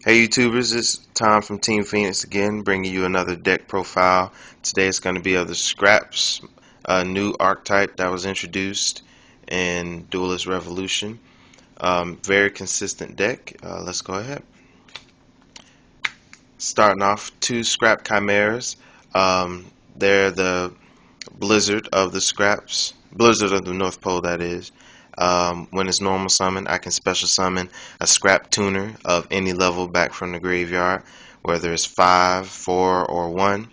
Hey YouTubers, it's Tom from Team Phoenix again, bringing you another deck profile. Today it's going to be of the Scraps, a new archetype that was introduced in Duelist Revolution. Very consistent deck. Let's go ahead. Starting off, two Scrap Chimeras. They're the Blizzard of the Scraps, Blizzard of the North Pole, that is. When it's normal summon, I can special summon a Scrap Tuner of any level back from the graveyard, whether it's 5, 4, or 1,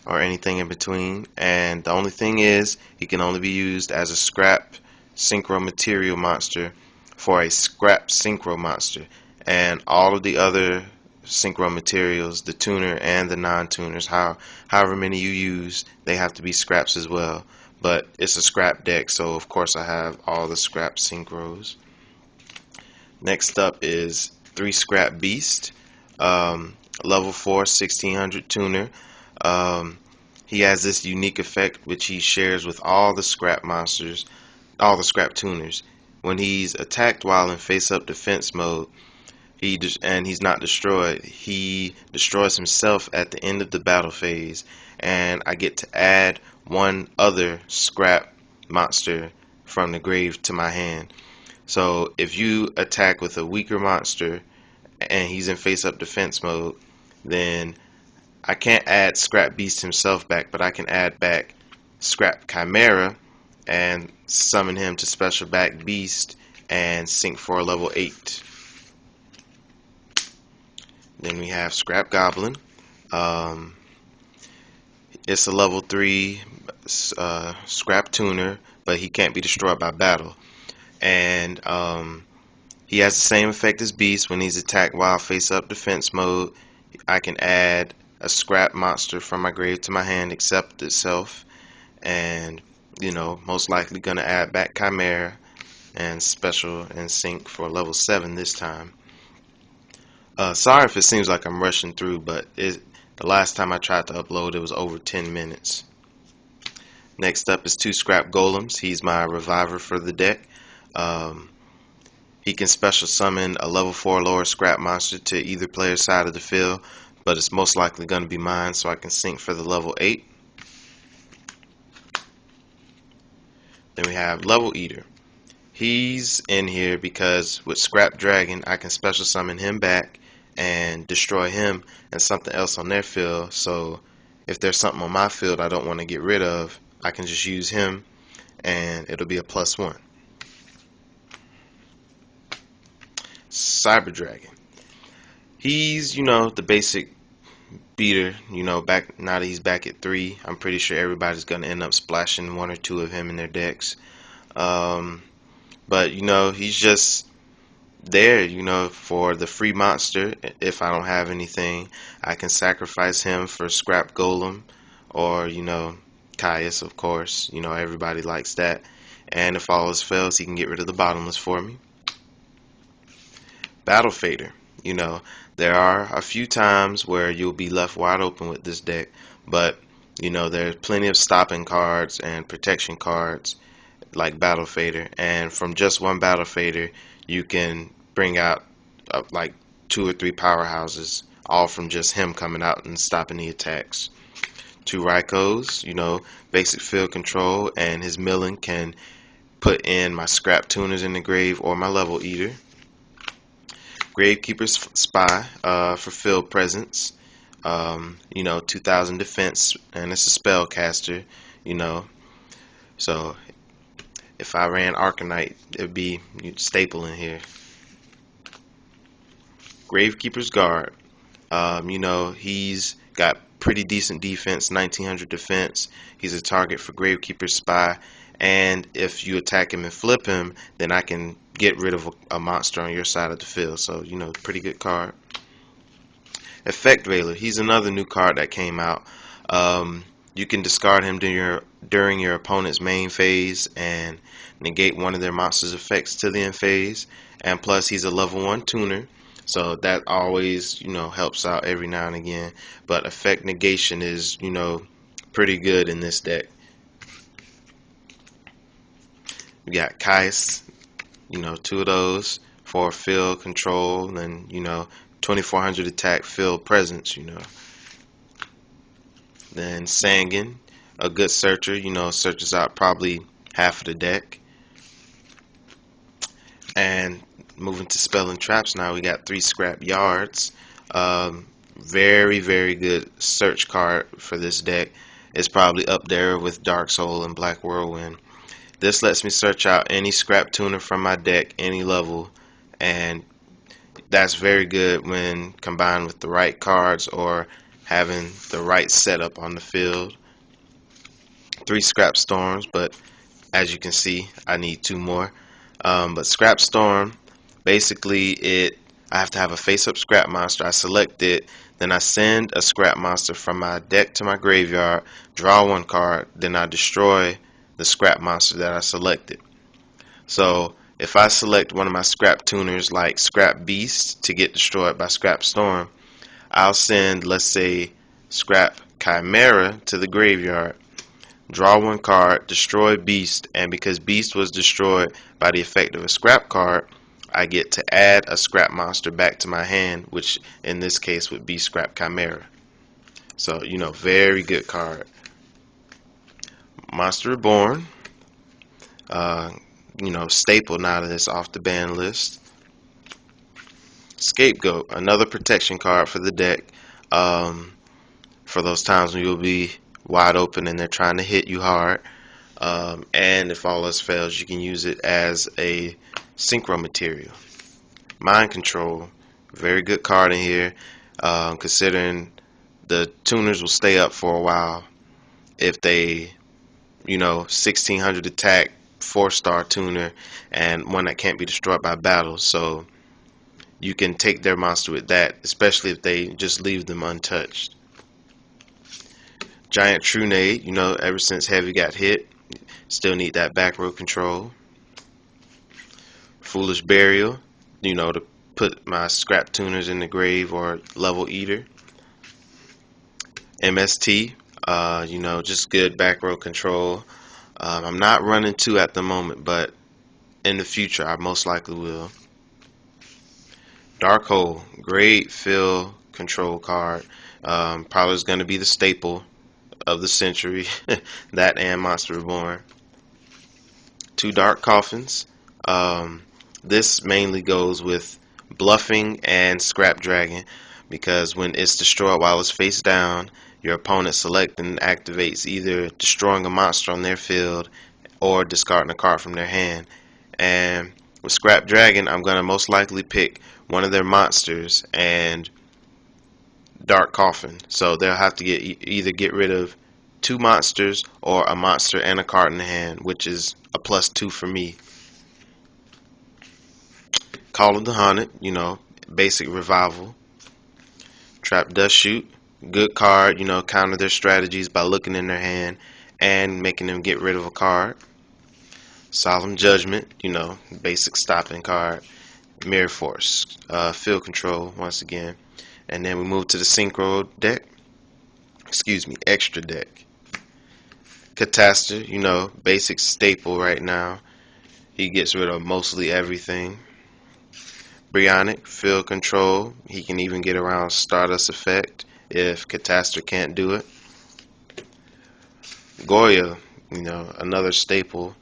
or anything in between. And the only thing is, he can only be used as a Scrap Synchro Material monster for a Scrap Synchro monster. And all of the other Synchro materials, the tuner and the non-tuners, however many you use, they have to be scraps as well. But it's a scrap deck, so of course I have all the scrap synchros. Next up is 3 Scrap Beast, level 4 1600 tuner. He has this unique effect which he shares with all the scrap monsters, all the scrap tuners. When he's attacked while in face-up defense mode, he's not destroyed, he destroys himself at the end of the battle phase, and I get to add one other scrap monster from the grave to my hand. So if you attack with a weaker monster and he's in face-up defense mode, then I can't add Scrap Beast himself back, but I can add back Scrap Chimera and summon him to special back Beast and sync for a level 8. Then we have Scrap Goblin. It's a level 3 Scrap Tuner, but he can't be destroyed by battle. And he has the same effect as Beast. When he's attacked while face-up defense mode, I can add a Scrap monster from my grave to my hand, accept itself, and most likely gonna add back Chimera and special and sync for level 7 this time. Sorry if it seems like I'm rushing through, but the last time I tried to upload it was over 10 minutes. Next up is 2 Scrap Golems. He's my reviver for the deck. He can special summon a level 4 lower scrap monster to either player's side of the field, but it's most likely going to be mine, so I can sync for the level 8. Then we have Level Eater. He's in here because with Scrap Dragon I can special summon him back and destroy him and something else on their field. So if there's something on my field I don't want to get rid of, I can just use him and it'll be a +1. Cyber Dragon. He's, the basic beater, back now that he's back at 3. I'm pretty sure everybody's gonna end up splashing 1 or 2 of him in their decks. But he's just there, for the free monster. If I don't have anything, I can sacrifice him for Scrap Golem or Caius, of course. Everybody likes that. And if all else fails, he can get rid of the bottomless for me. Battle Fader. There are a few times where you'll be left wide open with this deck, but there's plenty of stopping cards and protection cards like Battle Fader, and from just one Battle Fader you can bring out like 2 or 3 powerhouses, all from just him coming out and stopping the attacks. 2 Raikos, basic field control, and his milling can put in my Scrap Tuners in the grave or my Level Eater. Gravekeeper's Spy for field presence. 2000 defense, and it's a spellcaster. So if I ran Arcanite, it'd be staple in here. Gravekeeper's Guard. He's got pretty decent defense, 1900 defense. He's a target for Gravekeeper's Spy, and if you attack him and flip him, then I can get rid of a monster on your side of the field. So pretty good card. Effect Veiler. He's another new card that came out. You can discard him during your opponent's main phase and negate one of their monster's effects to the end phase. And plus, he's a level 1 tuner, so that always helps out every now and again. But effect negation is pretty good in this deck. We got Caius, 2 of those for field control and 2400 attack, field presence, Then Sangan, a good searcher, searches out probably half of the deck. And moving to spelling traps now, we got 3 scrap yards. Very, very good search card for this deck. It's probably up there with Dark Soul and Black Whirlwind. This lets me search out any scrap tuner from my deck, any level, and that's very good when combined with the right cards or having the right setup on the field. 3 scrap storms, but as you can see, I need 2 more. But scrap storm, basically I have to have a face-up scrap monster. I select it, then I send a scrap monster from my deck to my graveyard, draw 1 card, then I destroy the scrap monster that I selected. So if I select one of my scrap tuners like Scrap Beast to get destroyed by Scrap Storm, I'll send, let's say, Scrap Chimera to the graveyard, draw 1 card, destroy Beast, and because Beast was destroyed by the effect of a scrap card, I get to add a scrap monster back to my hand, which in this case would be Scrap Chimera. So, very good card. Monster Reborn, staple now that it's off the ban list. Scapegoat, another protection card for the deck, for those times when you'll be wide open and they're trying to hit you hard. And if all else fails, you can use it as a synchro material. Mind Control, very good card in here, considering the tuners will stay up for a while if they, 1600 attack, 4-star tuner, and one that can't be destroyed by battle. So you can take their monster with that, especially if they just leave them untouched. Giant Trunade, ever since Heavy got hit, still need that back row control. Foolish Burial, to put my scrap tuners in the grave or level eater. MST, just good back row control. I'm not running 2 at the moment, but in the future I most likely will. Dark Hole, great field control card. Probably is going to be the staple of the century. That and Monster Reborn. 2 Dark Coffins. This mainly goes with bluffing and Scrap Dragon, because when it's destroyed while it's face down, your opponent selects and activates either destroying a monster on their field or discarding a card from their hand. And with Scrap Dragon, I'm going to most likely pick one of their monsters and Dark Coffin. So they'll have to either get rid of 2 monsters or a monster and a card in the hand, which is a +2 for me. Call of the Haunted, basic revival. Trap Dust Shoot, good card, counter their strategies by looking in their hand and making them get rid of a card. Solemn Judgment, basic stopping card. Mirror Force, field control once again. And then we move to the synchro deck. Extra deck. Catastor, basic staple right now. He gets rid of mostly everything. Brionac, field control. He can even get around Stardust effect if Catastor can't do it. Goya, another staple,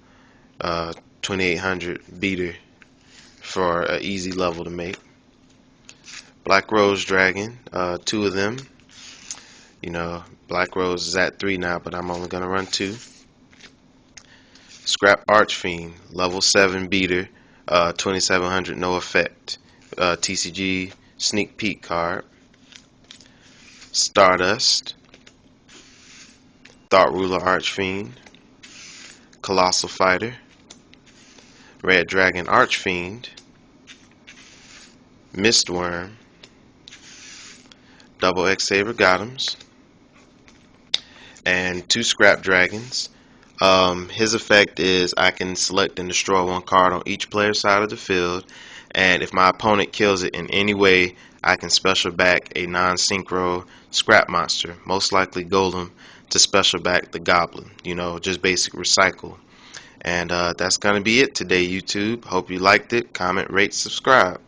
2800 beater for an easy level to make. Black Rose Dragon, 2 of them. Black Rose is at 3 now, but I'm only going to run 2. Scrap Archfiend, level 7 beater, 2700, no effect. TCG sneak peek card. Stardust, Thought Ruler Archfiend, Colossal Fighter, Red Dragon Archfiend, Mistworm, Double X Saber Gotams, and 2 Scrap Dragons. His effect is I can select and destroy 1 card on each player's side of the field, and if my opponent kills it in any way, I can special back a non-synchro scrap monster, most likely Golem, to special back the Goblin. Just basic recycle. And that's going to be it today, YouTube. Hope you liked it. Comment, rate, subscribe.